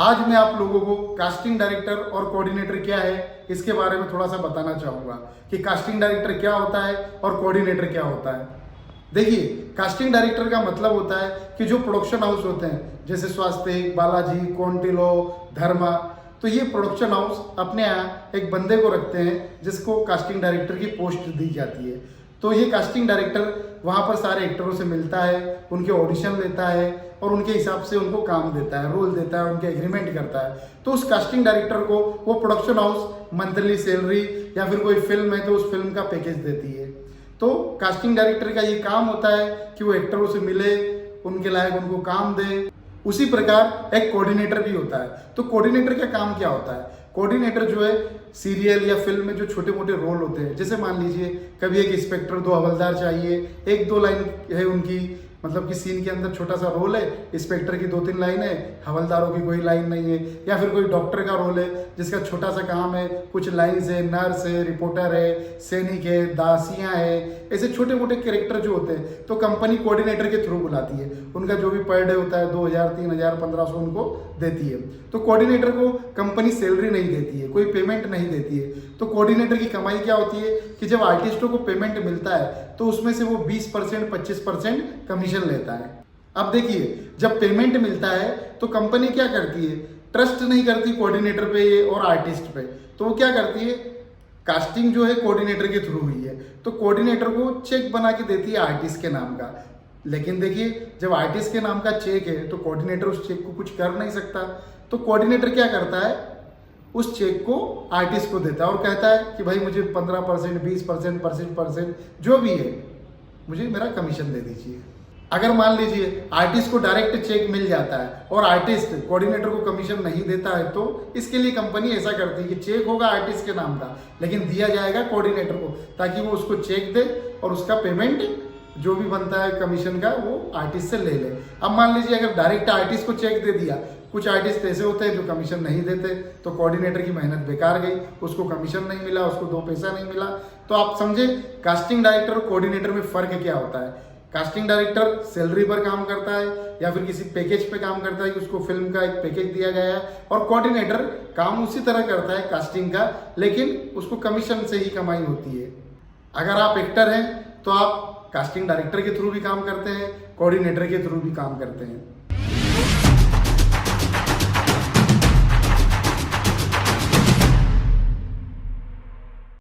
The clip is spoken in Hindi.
आज मैं आप लोगों को कास्टिंग डायरेक्टर और कोऑर्डिनेटर क्या है इसके बारे में थोड़ा सा बताना चाहूँगा कि कास्टिंग डायरेक्टर क्या होता है और कोऑर्डिनेटर क्या होता है। देखिए, कास्टिंग डायरेक्टर का मतलब होता है कि जो प्रोडक्शन हाउस होते हैं जैसे स्वास्तिक, बालाजी, कॉन्टिलो, धर्मा, तो ये प्रोडक्शन हाउस अपने यहाँ एक बंदे को रखते हैं जिसको कास्टिंग डायरेक्टर की पोस्ट दी जाती है। तो ये कास्टिंग डायरेक्टर वहाँ पर सारे एक्टरों से मिलता है, उनके ऑडिशन लेता है और उनके हिसाब से उनको काम देता है, रोल देता है, उनके एग्रीमेंट करता है। तो उस कास्टिंग डायरेक्टर को वो प्रोडक्शन हाउस मंथली सैलरी या फिर कोई फिल्म है तो उस फिल्म का पैकेज देती है। तो कास्टिंग डायरेक्टर का ये काम होता है कि वो एक्टरों से मिले, उनके लायक उनको काम दे। उसी प्रकार एक कोऑर्डिनेटर भी होता है। तो कोऑर्डिनेटर का काम क्या होता है? कोऑर्डिनेटर जो है सीरियल या फिल्म में जो छोटे मोटे रोल होते हैं, जैसे मान लीजिए कभी एक इंस्पेक्टर, दो हवलदार चाहिए, एक दो लाइन है उनकी, मतलब कि सीन के अंदर छोटा सा रोल है, इंस्पेक्टर की 2-3 लाइन है, हवलदारों की कोई लाइन नहीं है, या फिर कोई डॉक्टर का रोल है जिसका छोटा सा काम है, कुछ लाइन्स है, नर्स है, रिपोर्टर है, सैनिक है, दासियां है, ऐसे छोटे मोटे कैरेक्टर जो होते हैं तो कंपनी कोऑर्डिनेटर के थ्रू बुलाती है। उनका जो भी पर डे होता है 2000, 3000, 1500 उनको देती है। तो कोऑर्डिनेटर को कंपनी सैलरी नहीं देती है, कोई पेमेंट नहीं देती है। तो कोऑर्डिनेटर की कमाई क्या होती है कि जब आर्टिस्टों को पेमेंट मिलता है तो उसमें से वो 20%, 25% कमीशन लेता है। अब देखिए, जब पेमेंट मिलता है तो कंपनी क्या करती है, ट्रस्ट नहीं करती कोऑर्डिनेटर पे और आर्टिस्ट पे, तो वो क्या करती है, कास्टिंग जो है कोऑर्डिनेटर के थ्रू हुई है तो कोऑर्डिनेटर को चेक बना के देती है आर्टिस्ट के नाम का। लेकिन देखिए, जब आर्टिस्ट के नाम का चेक है तो कोऑर्डिनेटर उस चेक को कुछ कर नहीं सकता। तो कोऑर्डिनेटर क्या करता है, उस चेक को आर्टिस्ट को देता है और कहता है कि भाई मुझे 15%, 20%, 25% जो भी है मुझे मेरा कमीशन दे दीजिए। अगर मान लीजिए आर्टिस्ट को डायरेक्ट चेक मिल जाता है और आर्टिस्ट कोऑर्डिनेटर को कमीशन नहीं देता है तो इसके लिए कंपनी ऐसा करती है कि चेक होगा आर्टिस्ट के नाम का लेकिन दिया जाएगा कोऑर्डिनेटर को, ताकि वो उसको चेक दे और उसका पेमेंट जो भी बनता है कमीशन का वो आर्टिस्ट से ले ले। अब मान लीजिए अगर डायरेक्ट आर्टिस्ट को चेक दे दिया, कुछ आर्टिस्ट ऐसे होते हैं जो कमीशन नहीं देते, तो कोऑर्डिनेटर की मेहनत बेकार गई, उसको कमीशन नहीं मिला, उसको 2 पैसा नहीं मिला। तो आप समझे कास्टिंग डायरेक्टर और कोऑर्डिनेटर में फर्क क्या होता है। कास्टिंग डायरेक्टर सैलरी पर काम करता है या फिर किसी पैकेज पे काम करता है कि उसको फिल्म का एक पैकेज दिया गया है, और कोऑर्डिनेटर काम उसी तरह करता है कास्टिंग का, लेकिन उसको कमीशन से ही कमाई होती है। अगर आप एक्टर हैं तो आप कास्टिंग डायरेक्टर के थ्रू भी काम करते हैं, कोऑर्डिनेटर के थ्रू भी काम करते हैं।